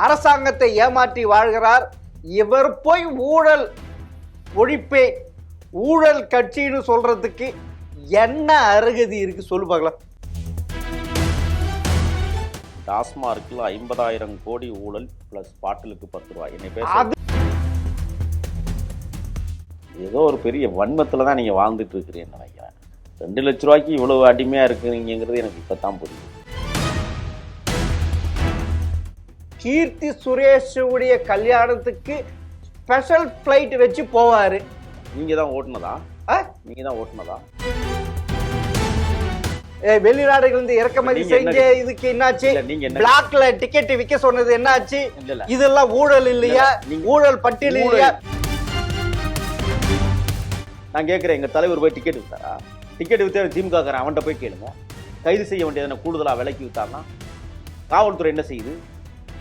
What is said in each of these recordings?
அரசாங்கத்தை ஏமாற்றி வாழ்கிறார். இவர் போய் ஊழல் ஒழிப்பே ஊழல் கட்சின்னு சொல்றதுக்கு என்ன அருகதி இருக்கு சொல்லு பார்க்கலாம். டாஸ்மார்க்கில் 50,000 கோடி ஊழல் பிளஸ் பாட்டிலுக்கு 10 ரூபாய். என்னை பேச ஏதோ ஒரு பெரிய வன்மத்தில் தான் நீங்கள் வாழ்ந்துட்டு இருக்கிறீங்கன்னு நினைக்கிறேன். 2 லட்ச ரூபாய்க்கு இவ்வளவு அடிமையாக இருக்கிறீங்கிறது எனக்கு இப்போ தான் புரியுது. கீர்த்தி சுரேஷுடைய கல்யாணத்துக்கு ஸ்பெஷல் ஃப்ளைட் வச்சு போவாரு. நீங்கள் தான் ஓட்டுனதா? நீங்கள் தான் ஓட்டுனதா? வெளிநாடுகள் இருந்து இறக்குமதி செஞ்ச இதுக்கு என்னாச்சு? பிளாக்ல டிக்கெட் விற்க சொன்னது என்னாச்சு? இதெல்லாம் ஊழல் இல்லையா? ஊழல் பட்டியல் இல்லையா? நான் கேட்குறேன், எங்கள் தலைவர் போய் டிக்கெட் வித்தாரா? டிக்கெட் வித்தா திமுக அவன்கிட்ட போய் கேளுங்க. கைது செய்ய வேண்டியது கூடுதலாக விலைக்கு வித்தாருன்னா காவல்துறை என்ன செய்யுது?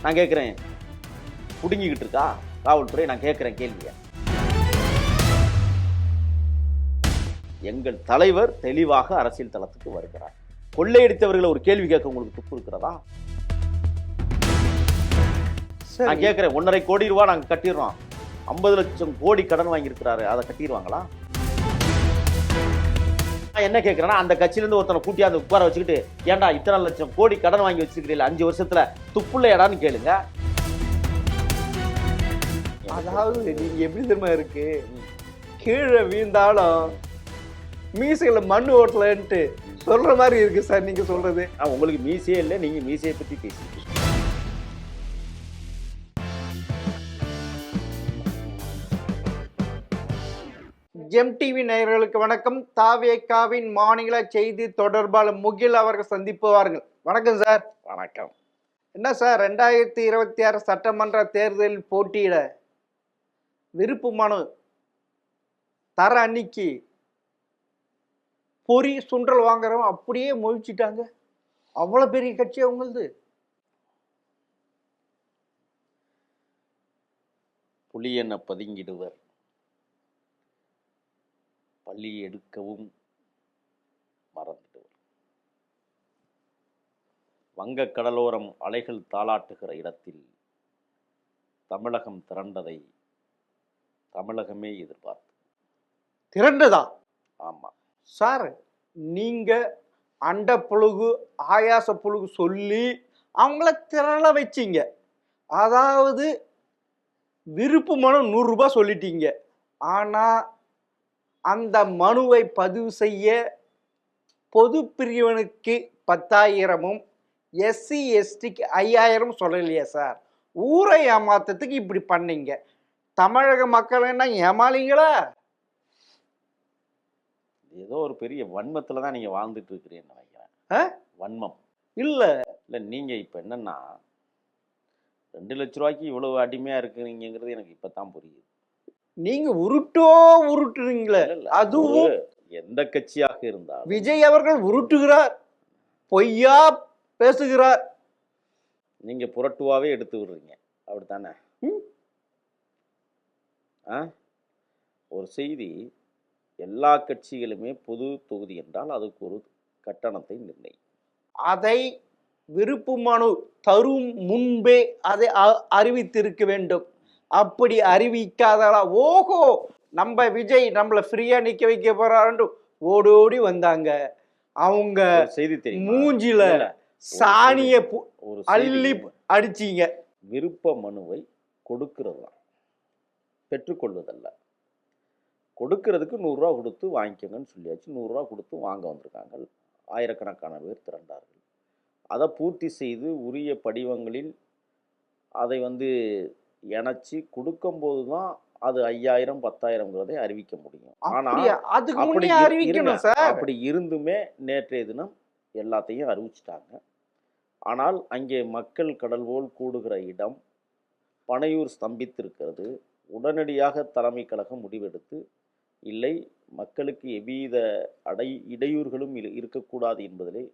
நான் கேட்குறேன், புடுங்கிக்கிட்டு இருக்கா காவல்துறை? நான் கேட்குறேன் கேள்வியை. எங்கள் தலைவர் தெளிவாக அரசியல் தளத்துக்கு வருகிறார். கொள்ளையடித்தவர்களை ஒரு கேள்வி கேட்க உங்களுக்கு துப்பு இருக்கிறதா? நான் கேட்கிறேன், 1.5 கோடி ரூபாய் நாங்க கட்டிடுறோம், 50 லட்சம் கோடி கடன் வாங்கி இருக்கிறாரு, அதை கட்டிடுவாங்களா? நான் என்ன கேட்கிறேன்னா, அந்த கட்சியில இருந்து ஒருத்தனை கூட்டி அந்த உட்கார வச்சுக்கிட்டு, ஏன்டா இத்தனை லட்சம் கோடி கடன் வாங்கி வச்சிருக்கிறீங்க 5 வருஷத்துல, துப்புள்ள இடான்னு கேளுங்க. அதாவது நீங்க எப்படி தெரியுமா இருக்கு, கீழே வீழ்ந்தாலும் மீசையில மண்ணு ஓட்டலன்ட்டு சொல்ற மாதிரி இருக்கு சார் நீங்க சொல்றது. உங்களுக்கு மீசையே இல்லை, நீங்க மீசையை பத்தி பேசிட்டு. ஜெம் டிவி நேயர்களுக்கு வணக்கம். தாவேகாவின் மாநில செய்தி தொடர்பாளர் முகில் அவர்கள் சந்திப்புவார்கள். வணக்கம் சார். வணக்கம். என்ன சார், 2026 சட்டமன்ற தேர்தலில் போட்டியிட விருப்பு மனு தர அன்னைக்கு பொறி சுண்டல் வாங்குறவங்க அப்படியே மொழிச்சிட்டாங்க. அவ்வளவு பெரிய கட்சி அவங்களது. புலி என பதுங்கிடுவர், பள்ளி எடுக்கவும் மறந்துடுவர். வங்க கடலோரம் அலைகள் தாளாட்டுகிற இடத்தில் தமிழகம் திரண்டதை தமிழகமே எதிர்பார்த்து திரண்டதா? ஆமா சார், நீங்க அண்ட புழுகு ஆயாச புழுகு சொல்லி அவங்கள திரள வச்சிங்க. அதாவது விருப்பு மனு 100 ரூபாய் சொல்லிட்டீங்க. ஆனா அந்த மனுவை பதிவு செய்ய பொது பிரிவினுக்கு 10,000ம் எஸ்சி எஸ்டிக்கு 5,000 சொல்லலையா சார்? ஊரை ஏமாத்தத்துக்கு இப்படி பண்ணீங்க. தமிழக மக்கள் என்ன ஏமாளிங்களா? ஏதோ ஒரு பெரிய வன்மத்தில் தான் நீங்கள் வாழ்ந்துட்டு இருக்கிறீங்கன்னு நினைக்கிறேன். வன்மம் இல்லை இல்லை, நீங்கள் இப்போ என்னன்னா 2 லட்ச ரூபாய்க்கு இவ்வளவு அடிமையாக இருக்கிறீங்கிறது எனக்கு இப்போ தான் புரியுது. நீங்கள் உருட்டுறீங்களே, அதுவும் எந்த கட்சியாக இருந்தாலும் விஜய் அவர்கள் உருட்டுகிறார், பொய்யா பேசுகிறார். நீங்கள் புரட்டுவாவே எடுத்து விடுறீங்க, அப்படித்தானே? ஒரு செய்தி, எல்லா கட்சிகளுமே பொது தொகுதி என்றால் அதுக்கு ஒரு கட்டணத்தை நிர்ணயிக்கும். அதை விருப்பு மனு தரும் முன்பே அதை அறிவித்திருக்க வேண்டும். அப்படி அறிவிக்காதா, ஓஹோ நம்ம விஜய் நம்மள ஃப்ரீயா நிக்க வைக்க போறாரு ஓடோடி வந்தாங்க. அவங்க செய்தி மூஞ்சில சாணிய அள்ளி அடிச்சீங்க. விருப்ப மனுவை கொடுக்கிறது தான், பெற்றுக்கொள்வதல்ல. கொடுக்கறதுக்கு 100 ரூபா கொடுத்து வாங்கிக்கோங்கன்னு சொல்லியாச்சு. 100 ரூபா கொடுத்து வாங்க வந்திருக்காங்க. ஆயிரக்கணக்கான பேர் திரண்டார்கள். அதை பூர்த்தி செய்து உரிய படிவங்களில் அதை இணைச்சி கொடுக்கும்போது தான் அது 5,000 10,000ங்கிறதை அறிவிக்க முடியும். ஆனால் அப்படி இருந்துமே நேற்றைய தினம் எல்லாத்தையும் அறிவிச்சிட்டாங்க. ஆனால் அங்கே மக்கள் கடல் போல் கூடுகிற இடம் பனையூர் ஸ்தம்பித்திருக்கிறது. உடனடியாக தலைமை கழகம் முடிவெடுத்து, இல்லை மக்களுக்கு எவ்வித இடையூறுகளும் இருக்கக்கூடாது என்பதிலே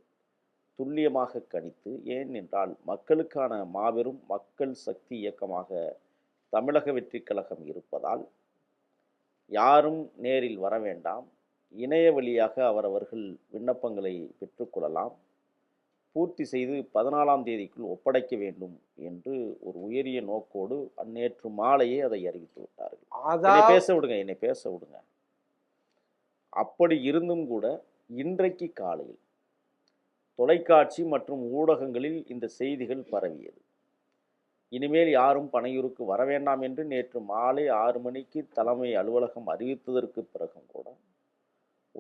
துல்லியமாக கணித்து, ஏன் என்றால் மக்களுக்கான மாபெரும் மக்கள் சக்தி இயக்கமாக தமிழக வெற்றி கழகம் இருப்பதால் யாரும் நேரில் வர வேண்டாம், இணைய வழியாக அவரவர்கள் விண்ணப்பங்களை பெற்றுக்கொள்ளலாம், பூர்த்தி செய்து 14ஆம் தேதிக்குள் ஒப்படைக்க வேண்டும் என்று ஒரு உயரிய நோக்கோடு நேற்று மாலையே அதை அறிவித்து விட்டார்கள். என்னை பேச விடுங்க. அப்படி இருந்தும் கூட இன்றைக்கு காலையில் தொலைக்காட்சி மற்றும் ஊடகங்களில் இந்த செய்திகள் பரவியது. இனிமேல் யாரும் பனையூருக்கு வர வேண்டாம் என்று நேற்று மாலை 6 மணிக்கு தலைமை அலுவலகம் அறிவித்ததற்கு பிறகும் கூட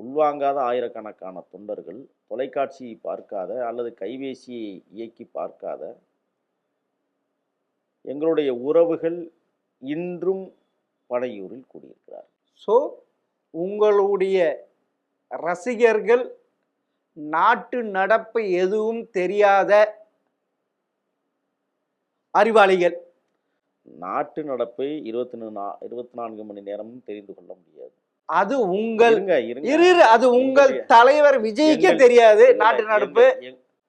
உள்வாங்காத ஆயிரக்கணக்கான தொண்டர்கள், தொலைக்காட்சியை பார்க்காத அல்லது கைபேசியை இயக்கி பார்க்காத எங்களுடைய உறவுகள் இன்றும் பனையூரில் கூடியிருக்கிறார். ஸோ உங்களுடைய ரசிகர்கள் நாட்டு நடப்பு எதுவும் தெரியாத அறிவாளிகள். நாட்டு நடப்பை 24 மணி நேரமும் தெரிந்து கொள்ள முடியாது. அது உங்கள் அது உங்கள் தலைவர் விஜய்க்கே தெரியாது நாட்டு நடப்பு.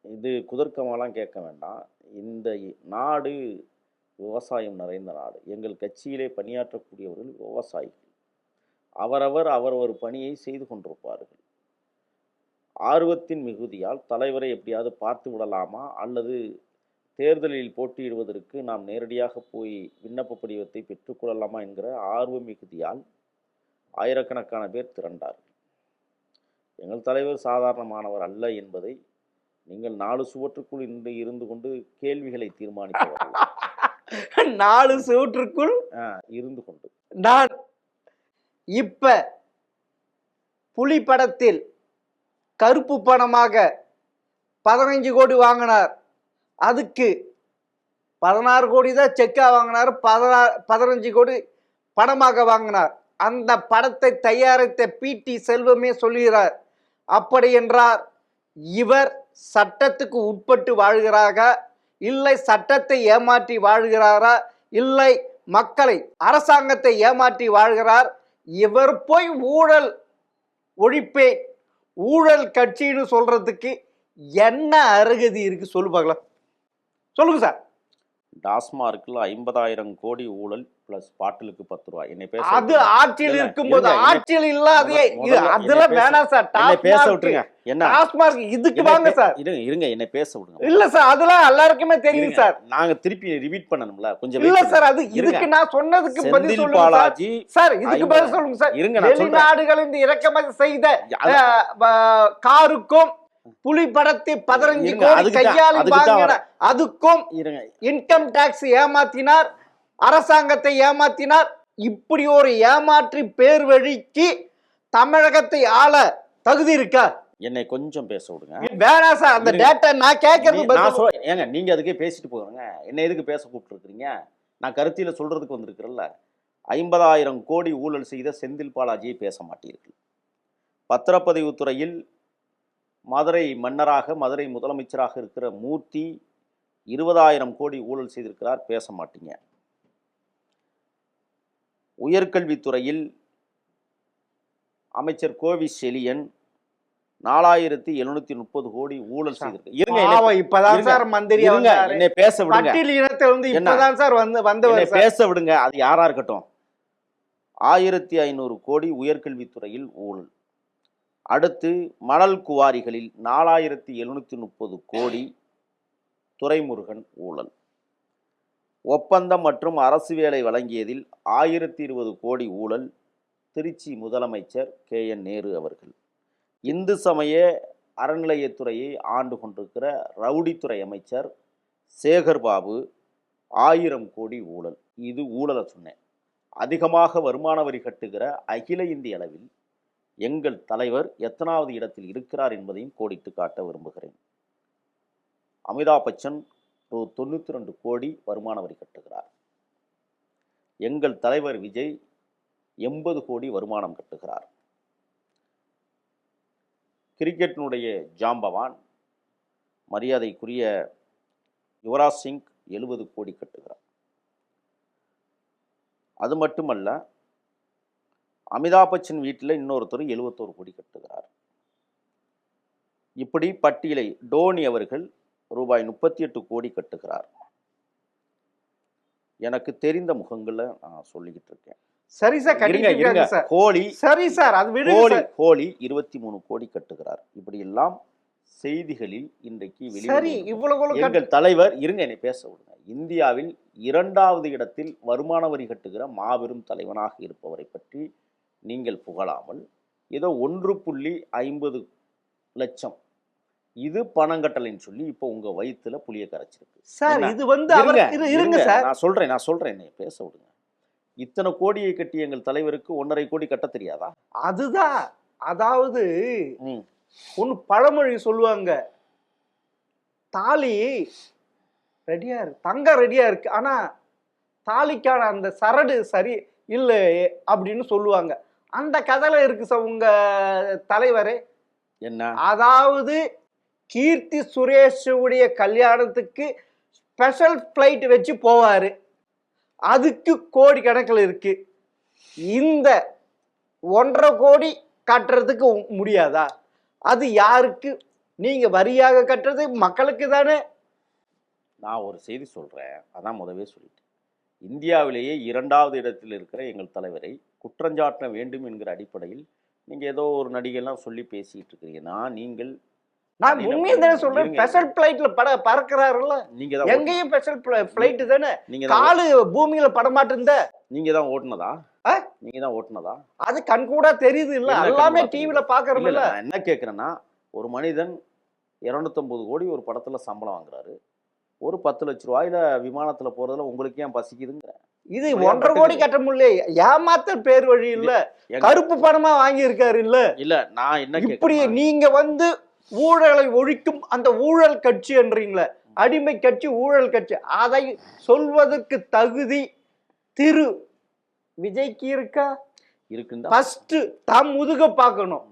இது குதர்க்கமெல்லாம் கேட்க வேண்டாம். இந்த நாடு விவசாயம் நிறைந்த நாடு. எங்கள் கட்சியிலே பணியாற்றக்கூடியவர்கள் விவசாயிகள். அவரவர் பணியை செய்து கொண்டிருப்பார்கள். ஆர்வத்தின் மிகுதியால் தலைவரை எப்படியாவது பார்த்து விடலாமா அல்லது தேர்தலில் போட்டியிடுவதற்கு நாம் நேரடியாக போய் விண்ணப்ப படிவத்தை பெற்றுக்கொள்ளலாமா என்கிற ஆர்வ மிகுதியால் ஆயிரக்கணக்கான பேர் திரண்டார்கள். எங்கள் தலைவர் சாதாரணமானவர் அல்ல என்பதை நீங்கள் 4 சுவற்றுக்குள் இருந்து கொண்டு கேள்விகளை தீர்மானித்தவர்கள். 4 சுவற்றுக்குள் இருந்து கொண்டு நான் இப்ப புலி படத்தில் கருப்பு பணமாக 15 கோடி வாங்கினார். அதுக்கு 16 கோடி தான் செக்கா வாங்கினார். 15 கோடி பணமாக வாங்கினார். அந்த படத்தை தயாரித்த PT செல்வமே சொல்கிறார். அப்படி என்றார் இவர் சட்டத்துக்கு உட்பட்டு வாழ்கிறாரா, இல்லை சட்டத்தை ஏமாற்றி வாழ்கிறாரா, இல்லை மக்களை அரசாங்கத்தை ஏமாற்றி வாழ்கிறார்? இவர் போய் ஊழல் ஒழிப்பேன், ஊழல் கட்சின்னு சொல்றதுக்கு என்ன அருகதி இருக்கு சொல்லு பார்க்கலாம். சொல்லுங்க சார். டாஸ்மார்க்கில் 50,000 கோடி ஊழல் பிளஸ் பாட்டிலுக்கு 10 ரூபாய். என்னை பேச அது ஆட்சியில் இருக்கும்போது, ஆட்சியில் இல்லாதே அதெல்லாம் வேணாம் சார். பேச விட்டுருங்க. என்ன டாஸ்மார்க் இதுக்கு வாங்க சார். இருங்க என்னை பேச விடுங்க. இல்ல சார், அதெல்லாம் எல்லாருக்குமே தெரியும் சார். நாங்க திருப்பி ரிப்பீட் பண்ணணும்ல கொஞ்சம். இல்ல சார், அது இதுக்கு நான் சொன்னதுக்கு பதில் சொல்லுங்க பாலாஜி சார். இதுக்கு பதில் சொல்லுங்க சார். வெளிநாடுகளில் இந்த இறக்குமதி செய்த காருக்கும் புலி படத்தை 15 கோடி கையாளி வாங்கின அதுக்கும் இன்கம் டாக்ஸ் ஏமாத்தினார், அரசாங்கத்தை ஏமாத்தினார். இப்படி ஒரு ஏமாற்றி பேர் வழிக்கு தமிழகத்தை ஆள தகுதி இருக்கா? என்னை கொஞ்சம் பேச விடுங்க. வேணாம் சார், அந்த டேட்டா நான் கேட்கறது. ஏங்க நீங்க அதுக்கே பேசிட்டு போங்க. என்ன எதுக்கு பேச கூப்பிட்டுருக்கீங்க? நான் கருத்தியில சொல்றதுக்கு வந்திருக்கிறல்ல. 50,000 கோடி ஊழல் செய்த செந்தில் பாலாஜியை பேச மாட்டீர்கள். பத்திரப்பதிவுத்துறையில் மதுரை மன்னராக, மதுரை முதலமைச்சராக இருக்கிற மூர்த்தி 20,000 கோடி ஊழல் செய்திருக்கிறார், பேச மாட்டீங்க. உயர்கல்வித்துறையில் அமைச்சர் கோவி செலியன் 4,730 கோடி ஊழல் செய்திருக்கார். என்னை பேச விடுங்க. அது யாரா இருக்கட்டும். 1,500 கோடி உயர்கல்வித்துறையில் ஊழல். அடுத்து மணல் குவாரிகளில் 4,730 கோடி துரைமுருகன் ஊழல். ஒப்பந்தம் மற்றும் அரசு வேலை வழங்கியதில் 1,020 கோடி ஊழல் திருச்சி முதலமைச்சர் KN நேரு அவர்கள். இந்து சமய அறநிலையத்துறையை ஆண்டு கொண்டிருக்கிற ரவுடித்துறை அமைச்சர் சேகர்பாபு 1000 கோடி ஊழல். இது ஊழலை சொன்னேன். அதிகமாக வருமான வரி கட்டுகிற அகில இந்திய அளவில் எங்கள் தலைவர் எத்தனாவது இடத்தில் இருக்கிறார் என்பதையும் கோடிட்டு காட்ட விரும்புகிறேன். அமிதாப் பச்சன் 92 கோடி வருமான வரி கட்டுகிறார். எங்கள் தலைவர் விஜய் 80 கோடி வருமானம் கட்டுகிறார். கிரிக்கெட்டினுடைய ஜாம்பவான் மரியாதைக்குரிய யுவராஜ் சிங் 70 கோடி கட்டுகிறார். அது மட்டுமல்ல, அமிதாப் பச்சன் வீட்டில் இன்னொருத்தர் 71 கோடி கட்டுகிறார். இப்படி பட்டியலை டோனி அவர்கள் ரூபாய் 38 கோடி கட்டுகிறார். எனக்கு தெரிந்த முகங்களை நான் சொல்லிக்கிட்டு இருக்கேன். சரி சார், கோலி சரி சார், அது கோலி 23 கோடி கட்டுகிறார். இப்படி எல்லாம் செய்திகளில் இன்றைக்கு சரி, வெளிவந்து இவ்வளவு எங்கள் தலைவர் இருங்க என்னை பேச விடுங்க. இந்தியாவில் 2வது இடத்தில் வருமான வரி கட்டுகிற மாபெரும் தலைவனாக இருப்பவரை பற்றி நீங்கள் புகழாமல் ஏதோ 1.50 லட்சம் இது பணம் கட்டலைன்னு சொல்லி இப்போ உங்க வயிற்றுல புளிய கரைச்சிருக்கு சார். என்ன? இது வந்து அவர் இருங்க சார், நான் சொல்றேன் என்னை பேச விடுங்க. இத்தனை கோடியை கட்டி எங்கள் தலைவருக்கு 1.5 கோடி கட்ட தெரியாதா? அதுதான். அதாவது ம். ஒண்ணு பழமொழி சொல்லுவாங்க, தாலி ரெடியா இருக்கு, தங்கம் ரெடியா இருக்கு, ஆனா தாலிக்கான அந்த சரடு சரி இல்லை அப்படின்னு சொல்லுவாங்க. அந்த கதையில இருக்கு சார் உங்க தலைவரே. என்ன? அதாவது கீர்த்தி சுரேஷுடைய கல்யாணத்துக்கு ஸ்பெஷல் ஃபிளைட் வச்சு போவாரு, அதுக்கு கோடி கணக்கில் இருக்கு. இந்த 1.5 கோடி கட்டுறதுக்கு முடியாதா? அது யாருக்கு? நீங்க வரியாக கட்டுறது மக்களுக்கு தானே. நான் ஒரு செய்தி சொல்றேன், அதான் முதவே சொல்லிட்டேன். இந்தியாவிலேயே 2வது இடத்தில் இருக்கிற எங்கள் தலைவரை குற்றஞ்சாட்ட வேண்டும் என்கிற அடிப்படையில் நீங்க ஏதோ ஒரு நடிகைலாம் சொல்லி பேசிட்டு இருக்கிறீங்கன்னா, நீங்கள் நான் உண்மையை தானே சொல்றேன். ஸ்பெஷல் பிளைட்ல பறக்கிறாருல்ல, நீங்க தான் எங்கேயும் ஸ்பெஷல் பிளைட் தானே. நீங்க காலு பூமியில படமாட்டிருந்த நீங்க தான் ஓட்டுனதா? நீங்க தான் ஓட்டுனதா? அது கண் கூட தெரியுது இல்ல, எல்லாமே டிவில பாக்குறோம் இல்ல. நான் என்ன கேட்கிறேன்னா, ஒரு மனிதன் 250 கோடி ஒரு படத்துல சம்பளம் வாங்குறாரு, ஒரு 10 லட்ச ரூபாயில விமானத்துல போறதுல உங்களுக்கு ஏன் பசிக்குதுங்கிற? இது 1.5 கோடி கட்ட முடியல, ஏமாத்த பேர் வழி இல்ல, கருப்பு பணமா வாங்கி இருக்காரு இல்ல. இல்ல நான் என்ன இப்படி நீங்க வந்து ஊழலை ஒழிக்கும் அந்த ஊழல் கட்சி என்றீங்களே, அடிமை கட்சி, ஊழல் கட்சி, அதை சொல்வதற்கு தகுதி திரு விஜய்க்கு இருக்கா? இருக்குன்னு ஃபர்ஸ்ட் தாம் முதுக பார்க்கணும்.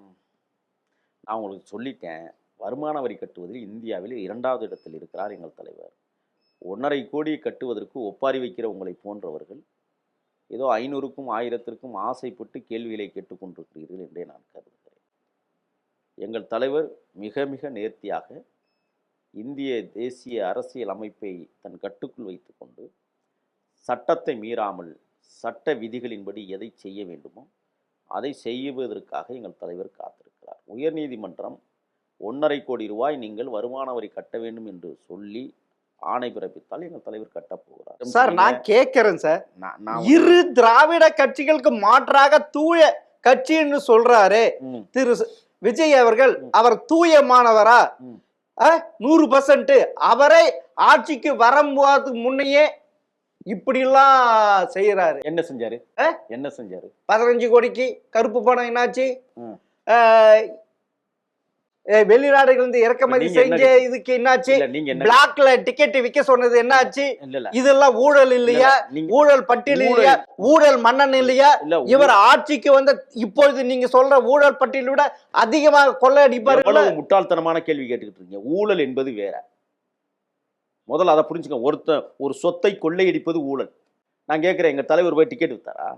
நான் உங்களுக்கு சொல்லிட்டேன், வருமான வரி கட்டுவதில் இந்தியாவில் 2வது இடத்தில் இருக்கிறார் எங்கள் தலைவர். 1.5 கோடி கட்டுவதற்கு ஒப்பாரி வைக்கிற உங்களை போன்றவர்கள் ஏதோ 500க்கும் 1000த்திற்கும் ஆசைப்பட்டு கேள்விகளை கேட்டுக்கொண்டிருக்கிறீர்கள் என்றே நான் கருதுகிறேன். எங்கள் தலைவர் மிக மிக நேர்த்தியாக இந்திய தேசிய அரசியல் அமைப்பை தன் கட்டுக்குள் வைத்துக்கொண்டு சட்டத்தை மீறாமல் சட்ட விதிகளின்படி எதை செய்ய வேண்டுமோ அதை செய்வதற்காக எங்கள் தலைவர் காத்திருக்கிறார். உயர்நீதிமன்றம் 1.5 கோடி ரூபாய் நீங்கள் வருமான வரி கட்ட வேண்டும் என்று சொல்லி ஆணை பிறப்பித்தால் எங்கள் தலைவர் கட்டப் போகிறார். சார் நான் கேட்கிறேன் சார், இரு திராவிட கட்சிகளுக்கு மாற்றாக தூய கட்சின்னு சொல்றாரு திரு விஜய் அவர்கள், அவர் தூயமானவரா? 100%. அவரை ஆட்சிக்கு வரும்போது முன்னையே இப்படி எல்லாம் செய்யறாரு. என்ன செஞ்சாரு? 15 கோடிக்கு கருப்பு பணம் என்னாச்சு? வெளிநாடுகள் இருந்து இறக்குமதி செஞ்ச இதுக்கு என்னாச்சு? பிளாக்ல டிக்கெட் விற்க சொன்னது என்னாச்சு? இதெல்லாம் ஊழல் இல்லையா? ஊழல் பட்டியல் இல்லையா? ஊழல் மன்னன் இல்லையா? இவர் ஆட்சிக்கு வந்த இப்பொழுது நீங்க சொல்ற ஊழல் பட்டியலை விட அதிகமாக கொள்ளையடிப்பாரு. முட்டாள்தனமான கேள்வி கேட்டுக்கிட்டு இருக்கீங்க. ஊழல் என்பது வேற, முதல்ல அதை புரிஞ்சுக்க. ஒரு சொத்தை கொள்ளையடிப்பது ஊழல். நான் கேட்கிறேன், எங்க தலைவர் போய் டிக்கெட் வித்தாரா?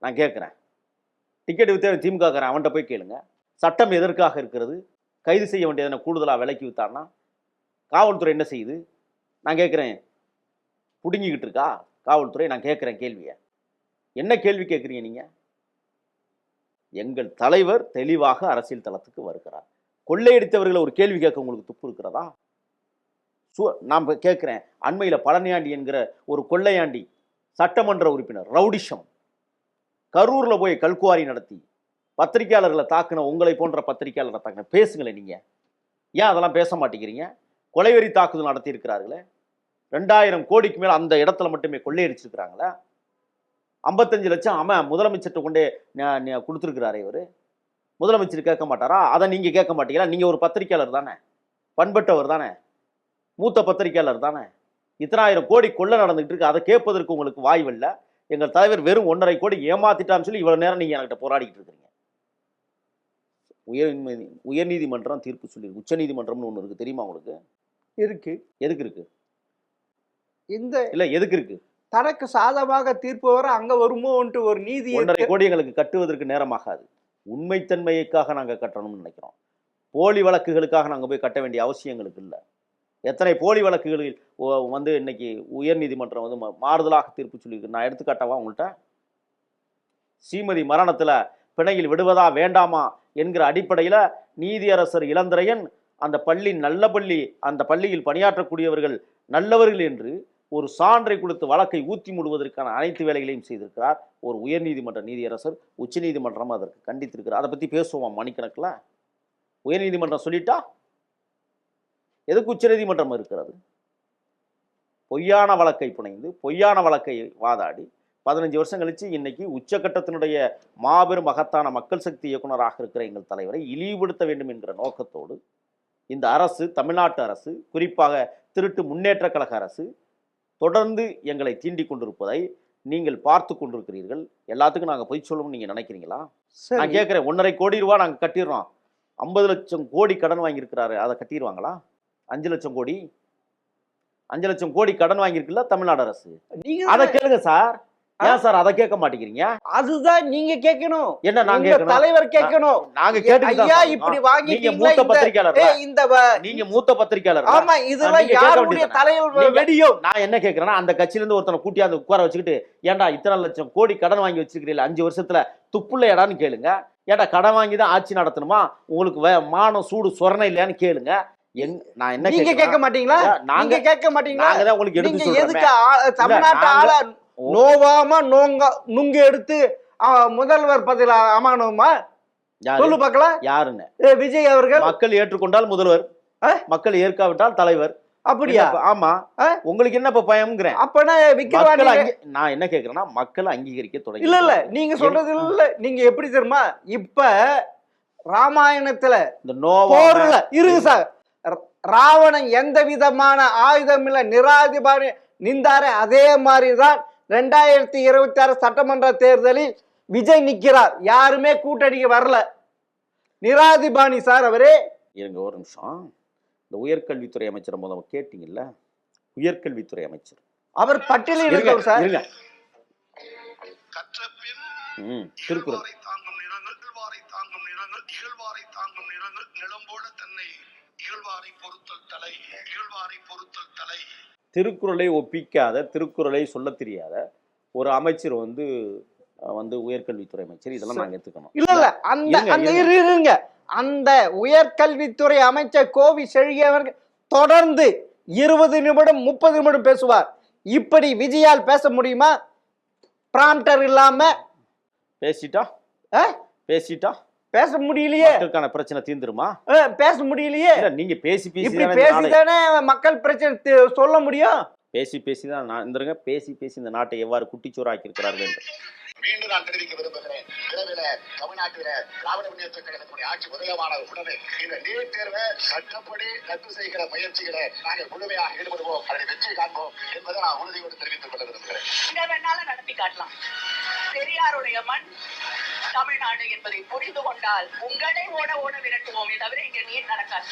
நான் கேட்கிறேன், டிக்கெட் வித்த திமுக அவன்கிட்ட போய் கேளுங்க. சட்டம் எதற்காக இருக்கிறது? கைது செய்ய வேண்டியதை கூடுதலாக விலைக்கு வித்தான்னா காவல்துறை என்ன செய்யுது? நான் கேட்குறேன், புடுங்கிக்கிட்டு இருக்கா காவல்துறை? நான் கேட்குறேன் கேள்வியை. என்ன கேள்வி கேட்குறீங்க நீங்கள்? எங்கள் தலைவர் தெளிவாக அரசியல் தளத்துக்கு வருகிறார். கொள்ளையடித்தவர்களை ஒரு கேள்வி கேட்க உங்களுக்கு துப்பு இருக்கிறதா? நான் கேட்குறேன், அண்மையில் பழனியாண்டி என்கிற ஒரு கொள்ளையாண்டி சட்டமன்ற உறுப்பினர் ரவுடிஷம் கரூரில் போய் கல்குவாரி நடத்தி பத்திரிகையாளர்களை தாக்குன உங்களை போன்ற பத்திரிகையாளரை தாக்குன. பேசுங்களேன் நீங்கள், ஏன் அதெல்லாம் பேச மாட்டேங்கிறீங்க? கொலைவெறி தாக்குதல் நடத்தி இருக்கிறார்களே, 2000 கோடிக்கு மேலே அந்த இடத்துல மட்டுமே கொள்ளையடிச்சிருக்கிறாங்களே. 55 லட்சம் முதலமைச்சர்கிட்ட கொண்டே கொடுத்துருக்கிறாரே இவர். முதலமைச்சர் கேட்க மாட்டாரா? அதை நீங்கள் கேட்க மாட்டீங்களா? நீங்கள் ஒரு பத்திரிகையாளர் தானே, பண்பட்டவர் தானே, மூத்த பத்திரிகையாளர் தானே. 1000 கோடி கொள்ளை நடந்துகிட்டு இருக்கு, அதை கேட்பதற்கு உங்களுக்கு வாய்வில்லை. எங்கள் தலைவர் வெறும் 1.5 கோடி ஏமாத்திட்டான்னு சொல்லி இவ்வளவு நேரம் நீங்க என்கிட்ட போராடிக்கிட்டு இருக்கிறீங்க. உயர்நீதிமன்றம் தீர்ப்பு சொல்லி, உச்ச நீதிமன்றம்னு ஒண்ணு இருக்கு, தெரியுமா உங்களுக்கு? இருக்கு. எதுக்கு இருக்கு? இந்த இல்ல எதுக்கு இருக்கு? தனக்கு சாதகமாக தீர்ப்பு வர அங்க வருமோன்ட்டு ஒரு நீதி. 1.5 கோடி எங்களுக்கு கட்டுவதற்கு நேரமாகாது. உண்மைத்தன்மைக்காக நாங்க கட்டணும்னு நினைக்கிறோம். போலி வழக்குகளுக்காக நாங்க போய் கட்ட வேண்டிய அவசியங்களுக்கு இல்லை. எத்தனை போலி வழக்குகளில் வந்து இன்னைக்கு உயர்நீதிமன்றம் வந்து மாறுதலாக தீர்ப்பு சொல்லியிருக்கு. நான் எடுத்துக்காட்டவா உங்கள்கிட்ட? ஸ்ரீமதி மரணத்துல பிணையில் விடுவதா வேண்டாமா என்கிற அடிப்படையில் நீதியரசர் இளந்திரையன் அந்த பள்ளி நல்ல பள்ளி, அந்த பள்ளியில் பணியாற்றக்கூடியவர்கள் நல்லவர்கள் என்று ஒரு சான்றை கொடுத்து வழக்கை ஊத்தி மூடுவதற்கான அனைத்து வேலைகளையும் செய்திருக்கிறார் ஒரு உயர்நீதிமன்ற நீதியரசர். உச்சநீதிமன்றம் அதற்கு கண்டித்திருக்கிறார். அதை பத்தி பேசுவோம் மணிக்கணக்கில். உயர்நீதிமன்றம் சொல்லிட்டா எதுக்கு உச்சநீதிமன்றம் இருக்கிறது? பொய்யான வழக்கை புனைந்து பொய்யான வழக்கை வாதாடி 15 வருஷம் கழிச்சு இன்னைக்கு உச்சகட்டத்தினுடைய மாபெரும் மகத்தான மக்கள் சக்தி இயக்குநராக இருக்கிற எங்கள் தலைவரை இழிவுபடுத்த வேண்டும் என்கிற நோக்கத்தோடு இந்த அரசு, தமிழ்நாட்டு அரசு, குறிப்பாக திருட்டு முன்னேற்ற கழக அரசு தொடர்ந்து எங்களை தீண்டிக் கொண்டிருப்பதை நீங்கள் பார்த்து கொண்டிருக்கிறீர்கள். எல்லாத்துக்கும் நாங்கள் பொய் சொல்லணும்னு நீங்க நினைக்கிறீங்களா? நான் கேட்கிறேன், 1.5 கோடி ரூபாய் நாங்கள் கட்டிடுறோம். 50 லட்சம் கோடி கடன் வாங்கியிருக்கிறாரு, அதை கட்டிடுவாங்களா? 5 லட்சம் கோடி 5 லட்சம் கோடி கடன் வாங்கியிருக்குல்ல தமிழ்நாடு அரசு. அதை கேளுங்க சார். ஏன் சார் அதை கேட்க மாட்டேங்கிறீங்க? அதுதான் நீங்க கேட்கணும். என்ன நாங்க கேட்கணும்? தலைவர் கேட்கணும். நாங்க கேட்டுக்கிட்டு ஐயா இப்படி வாங்கிட்டீங்க. நீங்க மூத்த பத்திரிக்கையாளர். நீங்க மூத்த பத்திரிக்கையாளர். ஆமா, இதெல்லாம் யாருடைய தலைவர் வெடியும். நான் என்ன கேட்கிறேன்னா, அந்த கட்சியில இருந்து ஒருத்தனை கூட்டி அந்த உட்கார வச்சுக்கிட்டு, ஏன்டா இத்தனை லட்சம் கோடி கடன் வாங்கி வச்சிருக்கிறீங்க 5 வருஷத்துல துப்புலையடான்னு கேளுங்க. ஏன்டா கடன் வாங்கி தான் ஆட்சி நடத்தணுமா? உங்களுக்கு மானம் சூடு சொரணை இல்லையான்னு கேளுங்க. நான் என்ன நீங்க கேட்க மாட்டீங்களா? நாங்க கேட்க மாட்டீங்களா? நாங்க தான் உங்களுக்கு எடுத்து சொல்றோம். எதுக்கு தமிழ்நாட்டு ஆள நோவாம நுங்க எடுத்து முதல்வர் பதவியில் அமரணுமா? சொல்லு பார்க்கலாம். யாருன்னு? விஜய் அவர்கள். மக்கள் ஏற்றுக்கொண்டால் முதல்வர், மக்கள் ஏற்காவிட்டால் தலைவர். அப்படியா? ஆமா. உங்களுக்கு என்ன இப்ப பயம்ங்கிறேன். அப்பனா விக்கிரவாண்டி நான் என்ன கேக்குறேன்னா, மக்கள் அங்கீகரிக்க தொடங்கி. இல்ல நீங்க சொல்றது இல்ல. நீங்க எப்படி தெரியுமா, இப்ப ராமாயணத்துல இந்த போர்ல இருங்க சார், ராவணன் எந்த விதமான ஆயுதம் இல்ல நிராதிபாரி நின்றாரு. அதே மாதிரிதான் 2026 சட்டமன்ற தேர்தலில் விஜய் நிக்கிறார். யாருமே கூட்டணிக்கு வரல. நிராதிபாணி சார் அவரே. இருங்க ஒரு நிமிஷம். இந்த உயர்கல்வித்துறை அமைச்சர் முதல்ல கேட்டீங்கல்ல, உயர்கல்வித்துறை அமைச்சர் அவர் பட்டியலில் இருக்கார் சார். இருங்க. திருக்குறள் திருக்குறளை ஒப்பிக்காத, திருக்குறளை சொல்ல தெரியாத ஒரு அமைச்சர் வந்து உயர்கல்வித்துறை அமைச்சர். இதெல்லாம் நாங்க எடுத்துக்கணும். இல்ல அந்த உயர்கல்வித்துறை அமைச்சர் கோவி செழியவர்கள் தொடர்ந்து 20 நிமிடம் 30 நிமிடம் பேசுவார். இப்படி விஜயால் பேச முடியுமா? பிராம்டர் இல்லாம பேசிட்டா பேச முடியலையே. மக்களுக்கான பிரச்சனை தீர்ந்துருமா? பேச முடியலையே. நீங்க பேசிதானே மக்கள் பிரச்சனை சொல்ல முடியும். பேசிதான் நான் பேசி இந்த நாட்டை எவ்வாறு குட்டிச்சோறாக்கி இருக்கிறார்கள் என்று மீண்டும் நான் தெரிவிக்க விரும்புகிறேன். தமிழ்நாட்டில திராவிட முன்னேற்ற கழகத்துடைய ஆட்சி முதலமான உடனே இந்த நீட் தேர்வை சட்டப்படி ரத்து செய்கிற முயற்சிகளை நாங்கள் முழுமையாக ஈடுபடுவோம், அதை வெற்றி காண்போம் என்பதை நான் உறுதியோடு தெரிவித்துக் கொள்ள விரும்புகிறேன். இந்த வேணாலும் நடத்தி காட்டலாம். பெரியாருடைய மண் தமிழ்நாடு என்பதை புரிந்து கொண்டால் உங்களை ஓட விரட்டுவோமே தவிர இங்க நீட் நடக்காது.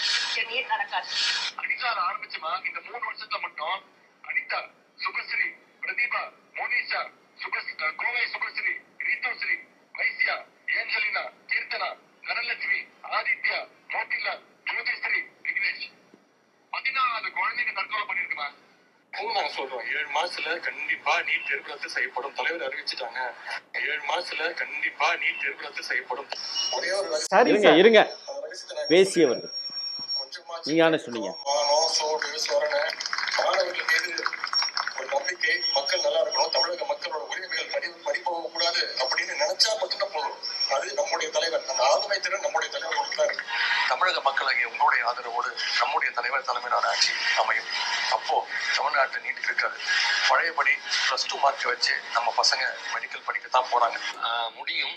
அனிதா ஆரம்பிச்சுமா இந்த 3 வருஷத்துல மட்டும் அனிதா, சுபஸ்ரீ, பிரதீபா, மோனிஷா, கோவை சுபஸ்ரீ, ரீதோஸ்ரீ, வைசியா, ஏஞ்சலினா, கீர்த்தனா, தனலட்சுமி, ஆதித்யா, மோட்டிலா, ஜோதிஸ்ரீ, விக்னேஷ் 14 குழந்தைங்க தற்கொலை பண்ணிருக்குமா? நாங்க சொல்றோம் 7 மாசத்துல கண்டிப்பா நீட் தேர்வு ரத்து செய்யப்படும். தலைவர் அறிவிச்சுட்டாங்க. 7 மாசத்துல கண்டிப்பா நீட் தேர்வு ரத்து செய்யப்படும். ஒரே ஒரு இருங்க பேசியவர்கள் நீங்க சொன்னீங்க. மாணவர்கள் மீது ஒரு நம்பிக்கை, மக்கள் நல்லா இருக்கணும், தமிழக மக்களோட உரிமைகள் படிப்போக கூடாது அப்படின்னு நினைச்சா மட்டும்தான் போதும். அது நம்முடைய தலைவர், நம்ம ஆளுமை திறன் நம்முடைய தலைவரோடு தான் இருக்கு. தமிழக மக்களாகிய உங்களுடைய ஆதரவோடு நம்முடைய தலைவர் தலைமையிலான ஆட்சி அமையும். அப்போ தமிழ்நாட்டில் நீட் இருக்காது. பழையபடி +2 மார்க் வச்சு நம்ம பசங்க மெடிக்கல் படிக்கத்தான் போறாங்க. முடியும்.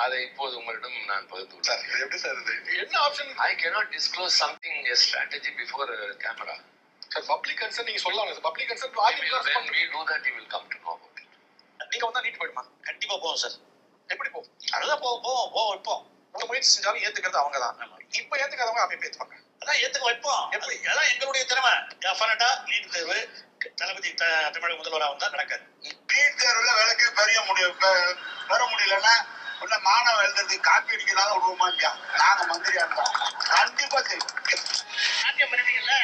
அதை இப்போது உங்களிடம் நான் பகிர்ந்துள்ளேன். எப்படி சார் இது என்ன option? I cannot disclose something a strategy before camera. Sir, public concern நீங்க சொல்லலாம். Sir public concern when we do that you will come to know about it. நீங்க வந்தா நீட் போய்டுமா? கண்டிப்பா போவோம் சார். எப்படி போவோம்? அதுதான் போவோம் வைப்போம். உங்க முயற்சி செஞ்சாலும் ஏத்துக்கிறது அவங்க தான். இப்ப ஏத்துக்காதவங்க அப்ப ஏத்துவாங்க. அதான் ஏத்துக்க வைப்போம். எப்படி? அதான் எங்களுடைய திறமை. டெஃபினட்டா நீட் தேர்வு தளபதி தமிழக முதல்வராக வந்தா நடக்காது. நீட் தேர்வுல விளக்கே பெற முடியலன்னா உள்ள மாணவ எழுதுறதுக்கு காப்பி அடிக்கிறதா விடுவோமா இல்லையா? நாங்க மந்திரியா இருந்தோம் கண்டிப்பா செய்வோம். சாத்தியம் பண்ணுவீங்கல்ல,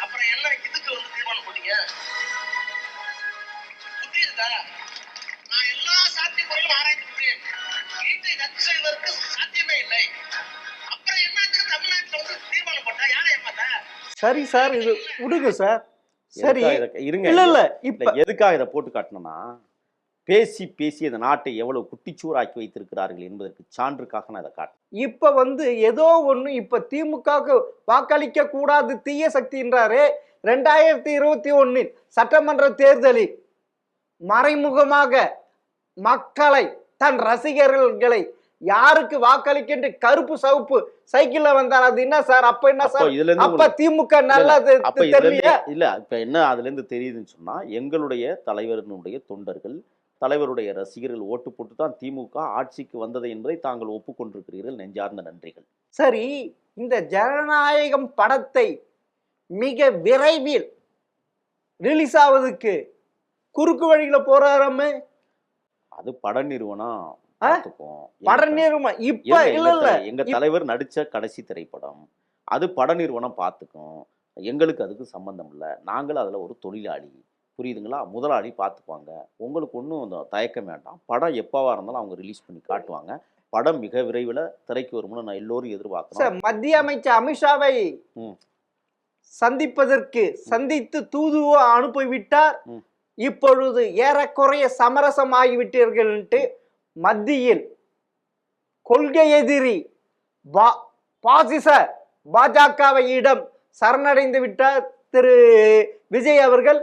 அப்புறம் எல்லாம் இதுக்கு தீர்மானம் போட்டீங்க. புத்தி இருக்கா? நான் எல்லா சாத்தியமுறையும் ஆராய்ச்சிருக்கேன். நீட்டை ரத்து செய்வதற்கு சாத்தியமே இல்லை. அப்புறம் என்ன தமிழ்நாட்டில் தீர்மானம் சரி சார், இது விடுங்க சார். சரி, இருங்க. இல்ல இல்ல இப்ப எதுக்காக இதை போட்டு காட்டணும்னா, பேசி பேசி இந்த நாட்டை எவ்வளவு குட்டிச்சூராக்கி வைத்திருக்கிறார்கள் என்பதற்கு சான்றுக்காக நான் இதை காட்டுறேன். இப்ப ஏதோ ஒண்ணு இப்ப திமுகவுக்கு வாக்களிக்க கூடாது தீய சக்தின்றாரு. 2021 சட்டமன்ற தேர்தலில் மறைமுகமாக மக்களை, தன் ரசிகர்களை யாருக்கு வாக்களிக்கின்ற கருப்பு சவுப்பு சைக்கிள்ல வந்தார். அது என்ன சார்? அப்ப என்ன சார்? அப்ப திமுக நல்லது தெரியல. இல்ல இப்ப என்ன அதுல இருந்து தெரியுதுன்னு சொன்னா, எங்களுடைய தலைவரினுடைய தொண்டர்கள், தலைவருடைய ரசிகர்கள் ஓட்டு போட்டு தான் திமுக ஆட்சிக்கு வந்தது என்பதை தாங்கள் ஒப்புக்கொண்டிருக்கிறீர்கள். நெஞ்சார்ந்த நன்றிகள். சரி, இந்த ஜனநாயகம் படத்தை மிக விரைவில் ரிலீஸ் ஆவதுக்கு குறுக்கு வழியில போறாராமே. அது பட நிறுவனம் பட நிறுவனம் இப்ப இல்ல இல்ல எங்க தலைவர் நடிச்ச கடைசி திரைப்படம், அது பட நிறுவனம் பார்த்துக்கும். எங்களுக்கு அதுக்கு சம்பந்தம் இல்லை. நாங்கள் அதுல ஒரு தொழிலாளி, புரியுதுங்களா? முதலாளி பார்த்துக்குவாங்க. உங்களுக்கு ஒன்றும் தயக்கம் வேண்டாம். படம் எப்பவா இருந்தாலும் அவங்க ரிலீஸ் பண்ணி காட்டுவாங்க. படம் மிக விரைவில் திரைக்கு வரும்னு நான் எல்லோரும் எதிர்பார்க்கிறேன். மத்திய அமைச்சர் அமித்ஷாவை சந்தித்து தூதுவ அனுப்பிவிட்டார். இப்பொழுது ஏறக்குறைய சமரசமாகிவிட்டீர்கள். மத்தியில் கொள்கை எதிரி பாசிச பாஜகவையிடம் சரணடைந்து விட்டார் திரு விஜய் அவர்கள்.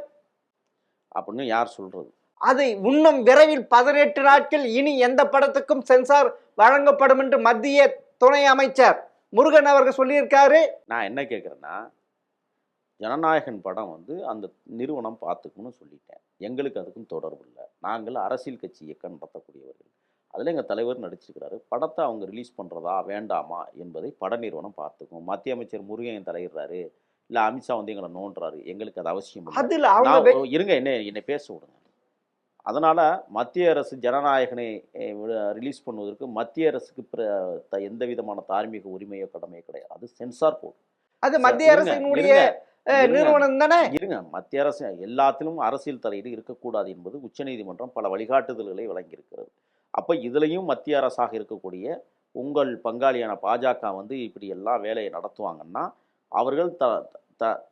அப்படின்னு யார் சொல்றது? அது இன்னும் விரைவில் 18 நாட்கள் இனி எந்த படத்துக்கும் சென்சார் வழங்கப்படும் என்று மத்திய துணை அமைச்சர் முருகன் அவர்கள் சொல்லியிருக்காரு. நான் என்ன கேட்குறேன்னா, ஜனநாயகன் படம் அந்த நிறுவனம் பார்த்துக்கணும்னு சொல்லிட்டேன். எங்களுக்கு அதுக்கும் தொடர்பு இல்லை. நாங்கள் அரசியல் கட்சி இயக்கம் நடத்தக்கூடியவர்கள். அதில் எங்கள் தலைவர் நடிச்சிருக்கிறாரு. படத்தை அவங்க ரிலீஸ் பண்ணுறதா வேண்டாமா என்பதை பட நிறுவனம் பார்த்துக்கும். மத்திய அமைச்சர் முருகன் தலையிடுறாரு, இல்லை அமித்ஷா எங்களை நோன்றாரு, எங்களுக்கு அது அவசியம் இல்லை. இருங்க, என்னை பேச விடுங்க. அதனால் மத்திய அரசு ஜனநாயகனை ரிலீஸ் பண்ணுவதற்கு மத்திய அரசுக்கு எந்த விதமான தார்மீக உரிமையோ கடமையோ கிடையாது. அது சென்சார் போர்டு, அது மத்திய அரசினுடைய நிறுவனம் தானே. இருங்க, மத்திய அரசு எல்லாத்திலும் அரசியல் தலையீடு இருக்கக்கூடாது என்பது உச்சநீதிமன்றம் பல வழிகாட்டுதல்களை வழங்கியிருக்கிறது. அப்போ இதுலையும் மத்திய அரசாக இருக்கக்கூடிய உங்கள் பங்காளியான பாஜக இப்படி எல்லாம் வேலையை நடத்துவாங்கன்னா அவர்கள்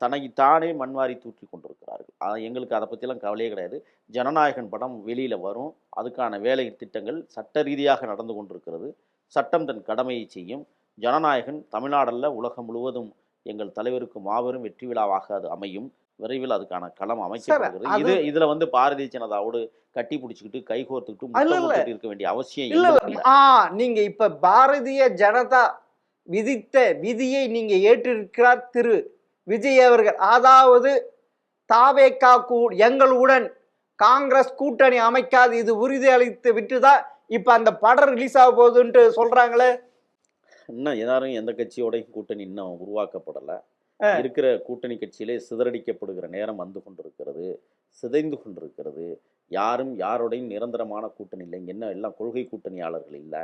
தனக்குத்தானே மண்வாரி தூற்றி கொண்டிருக்கிறார்கள். எங்களுக்கு அதை பற்றிலாம் கவலையே கிடையாது. ஜனநாயகன் படம் வெளியில் வரும். அதுக்கான வேலை திட்டங்கள் சட்ட ரீதியாக நடந்து கொண்டிருக்கிறது. சட்டம் தன் கடமையை செய்யும். ஜனநாயகன் தமிழ்நாடல்ல உலகம் முழுவதும் எங்கள் தலைவருக்கு மாபெரும் வெற்றி விழாவாக அது அமையும். விரைவில் அதுக்கான களம் அமைக்கப்படுகிறது. இதுல பாரதிய ஜனதாவோடு கட்டி பிடிச்சிக்கிட்டு கைகோர்த்துக்கிட்டு இருக்க வேண்டிய அவசியம் இல்லை. நீங்க இப்ப பாரதிய ஜனதா விதித்த விதியை நீங்க ஏற்றிருக்கிறார் திரு விஜய் அவர்கள். அதாவது தாவேகா எங்களுடன் காங்கிரஸ் கூட்டணி அமைக்காது, இது உறுதி அளித்து விட்டுதான் இப்ப அந்த படம் ரிலீஸ் ஆக போகுதுன்ட்டு சொல்றாங்களே. இன்னும் எல்லாரும் எந்த கட்சியோடையும் கூட்டணி இன்னும் உருவாக்கப்படலை. இருக்கிற கூட்டணி கட்சியிலே சிதறடிக்கப்படுகிற நேரம் வந்து கொண்டிருக்கிறது, சிதைந்து கொண்டிருக்கிறது. யாரும் யாரோடையும் நிரந்தரமான கூட்டணி இல்லை. இங்கே என்ன எல்லாம் கொள்கை கூட்டணியாளர்கள் இல்லை.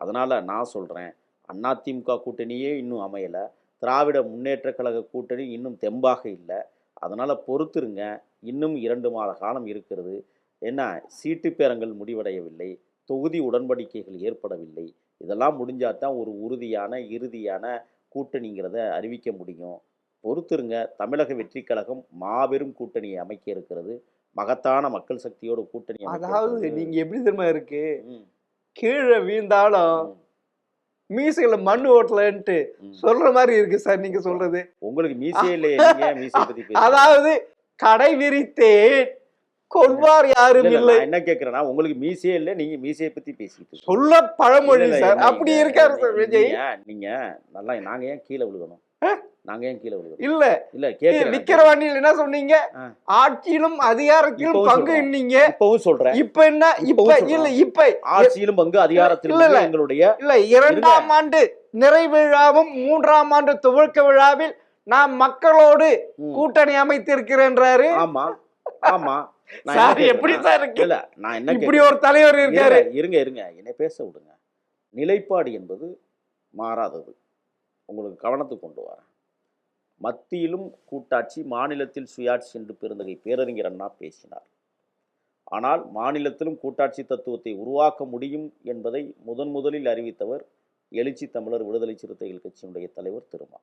அதனால் நான் சொல்கிறேன், அதிமுக கூட்டணியே இன்னும் அமையலை. திராவிட முன்னேற்ற கழக கூட்டணி இன்னும் தெம்பாக இல்லை. அதனால் பொறுத்துருங்க. இன்னும் 2 மாத காலம் இருக்கிறது. என்ன, சீட்டு பேரங்கள் முடிவடையவில்லை, தொகுதி உடன்படிக்கைகள் ஏற்படவில்லை. இதெல்லாம் முடிஞ்சாதான் ஒரு உறுதியான இறுதியான கூட்டணிங்கிறத அறிவிக்க முடியும். பொறுத்துருங்க. தமிழக வெற்றி கழகம் மாபெரும் கூட்டணியை அமைக்க இருக்கிறது. மகத்தான மக்கள் சக்தியோட கூட்டணி. அதாவது நீங்க எப்படி தெரியுமா இருக்கு, கீழே வீழ்ந்தாலும் மீசையில மண்ணு ஓட்டலன்ட்டு சொல்ற மாதிரி இருக்கு சார் நீங்க சொல்றது. உங்களுக்கு மீசையே இல்லையே. மீசை பத்தி அதாவது கடை விரித்தேன் கொள்வார் யாரும் இல்லை. என்ன கேக்குறேன்னா, உங்களுக்கு மீசையே இல்லை, நீங்க மீசையை பத்தி பேசிட்டு சொல்ல பழமொழி சார். அப்படி இருக்காரு சார் விஜய். நீங்க நல்லா, நாங்க ஏன் கீழே விழுகணும்? நாங்க ஏன் கீழே விழுகணும்? இல்ல இல்ல கேக்குறேன். விக்கிரவாண்டியில் என்ன சொன்னீங்க? ஆட்சியிலும் அதிகாரத்திலும் பங்கு நீங்க இப்பவும் சொல்றேன். இப்ப என்ன? இப்ப இல்ல, இப்ப ஆட்சியிலும் பங்கு அதிகாரத்திலும் எங்களுடைய இல்ல 2ஆம் ஆண்டு நிறைவு விழாவும் 3ஆம் ஆண்டு துவக்க விழாவில் நான் மக்களோடு கூட்டணி அமைத்திருக்கிறேன்றாரு. ஆமா ஆமா. சார் எப்படி சார் இருக்கு? இல்ல நான் என்ன, இப்படி ஒரு தலைவர் இருக்காரு. இருங்க என்னை பேச விடுங்க. நிலைப்பாடு என்பது மாறாதது. உங்களுக்கு கவனத்துக்கு கொண்டு வரேன். மத்தியிலும் கூட்டாட்சி, மாநிலத்தில் சுயாட்சி என்று பெருந்தகை பேரறிஞர் அண்ணா பேசினார். ஆனால் மாநிலத்திலும் கூட்டாட்சி தத்துவத்தை உருவாக்க முடியும் என்பதை முதலில் அறிவித்தவர் எழுச்சி தமிழர் விடுதலை சிறுத்தைகள் கட்சியினுடைய தலைவர் திருமா.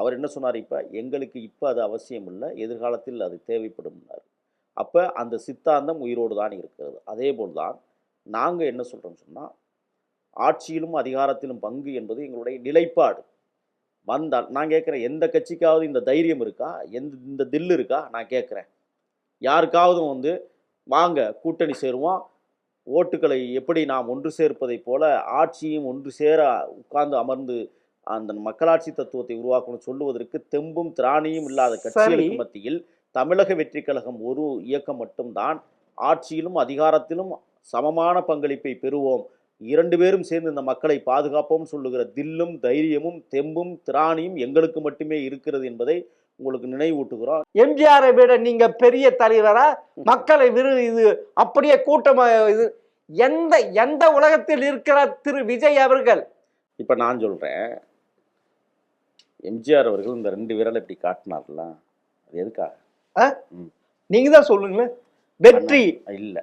அவர் என்ன சொன்னார், இப்போ எங்களுக்கு இப்போ அது அவசியம் இல்லை, எதிர்காலத்தில் அது தேவைப்படும்னார். அப்போ அந்த சித்தாந்தம் உயிரோடு தான் இருக்கிறது. அதே போல் தான் நாங்கள் என்ன சொல்கிறோம்னு சொன்னால், ஆட்சியிலும் அதிகாரத்திலும் பங்கு என்பது எங்களுடைய நிலைப்பாடு. வந்தால் நான் கேட்குறேன், எந்த கட்சிக்காவது இந்த தைரியம் இருக்கா, இந்த தில் இருக்கா? நான் கேட்குறேன். யாருக்காவது வந்து வாங்க கூட்டணி சேருவோம், ஓட்டுக்களை எப்படி நாம் ஒன்று சேர்ப்பதைப் போல ஆட்சியும் ஒன்று சேர உட்கார்ந்து அமர்ந்து அந்த மக்களாட்சி தத்துவத்தை உருவாக்கணும் சொல்லுவதற்கு தெம்பும் திராணியும் இல்லாத கட்சிகளுக்கு மத்தியில் தமிழக வெற்றி கழகம் ஒரு இயக்கம் மட்டும்தான் ஆட்சியிலும் அதிகாரத்திலும் சமமான பங்களிப்பை பெறுவோம், 2 பேரும் சேர்ந்து இந்த மக்களை பாதுகாப்போம் சொல்லுகிற தில்லும் தைரியமும் தெம்பும் திராணியும் எங்களுக்கு மட்டுமே இருக்கிறது என்பதை உங்களுக்கு நினைவூட்டுகிறோம். எம்ஜிஆரை விட நீங்க பெரிய தலைவரா? மக்களை இது அப்படியே கூட்டமா இது எந்த உலகத்தில் இருக்கிற திரு விஜய் அவர்கள்? இப்ப நான் சொல்றேன், எம்ஜிஆர் அவர்கள் இந்த 2 விரலை இப்படி காட்டினார்ல, அது எதுக்காக? நீங்க தான் சொல்லுங்களேன். வெற்றி இல்ல,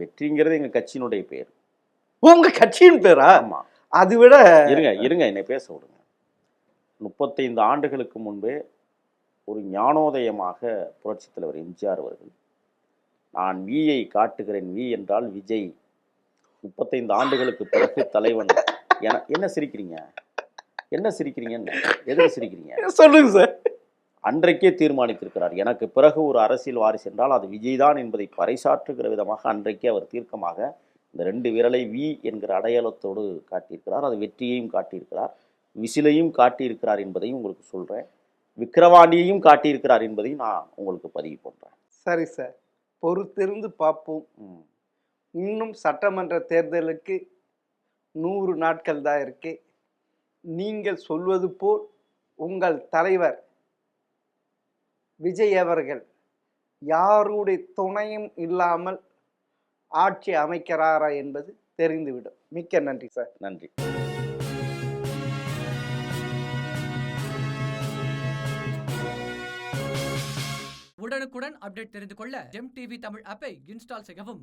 வெற்றிங்கிறது எங்க கட்சியினுடைய பேர். உங்க கட்சியின் பேரா? ஆமா. அது விட இருங்க என்னை பேச விடுங்க. 35 ஆண்டுகளுக்கு முன்பே ஒரு ஞானோதயமாக புரட்சித் தலைவர் எம்ஜிஆர் அவர்கள், நான் வியை காட்டுகிறேன், வி என்றால் விஜய், 35 ஆண்டுகளுக்கு பிறகு தலைவன். என்ன சிரிக்கிறீங்க? எதுக்கு சிரிக்கிறீங்க? சொல்லுங்க சார். அன்றைக்கே தீர்மானித்திருக்கிறார், எனக்கு பிறகு ஒரு அரசியல் வாரிசு என்றால் அது விஜய் தான் என்பதை பறைசாற்றுகிற விதமாக அன்றைக்கே அவர் தீர்க்கமாக இந்த 2 விரலை வி என்கிற அடையாளத்தோடு காட்டியிருக்கிறார். அது வெற்றியையும் காட்டியிருக்கிறார், விசிலையும் காட்டியிருக்கிறார் என்பதையும் உங்களுக்கு சொல்கிறேன், விக்கிரவாண்டியையும் காட்டியிருக்கிறார் என்பதையும் நான் உங்களுக்கு பதிவு பண்ணுறேன். சரி சார், பொறுத்திருந்து பார்ப்போம். இன்னும் சட்டமன்ற தேர்தலுக்கு 100 நாட்கள் தான் இருக்கு. நீங்கள் சொல்வது போல் உங்கள் தலைவர் விஜய் அவர்கள் யாருடைய துணையும் இல்லாமல் ஆட்சி அமைக்கிறாரா என்பது தெரிந்துவிடும். மிக்க நன்றி சார். நன்றி. உடனுக்குடன் அப்டேட் தெரிந்து கொள்ள ஜெம் டிவி தமிழ் ஆப்பை இன்ஸ்டால் செய்யவும்.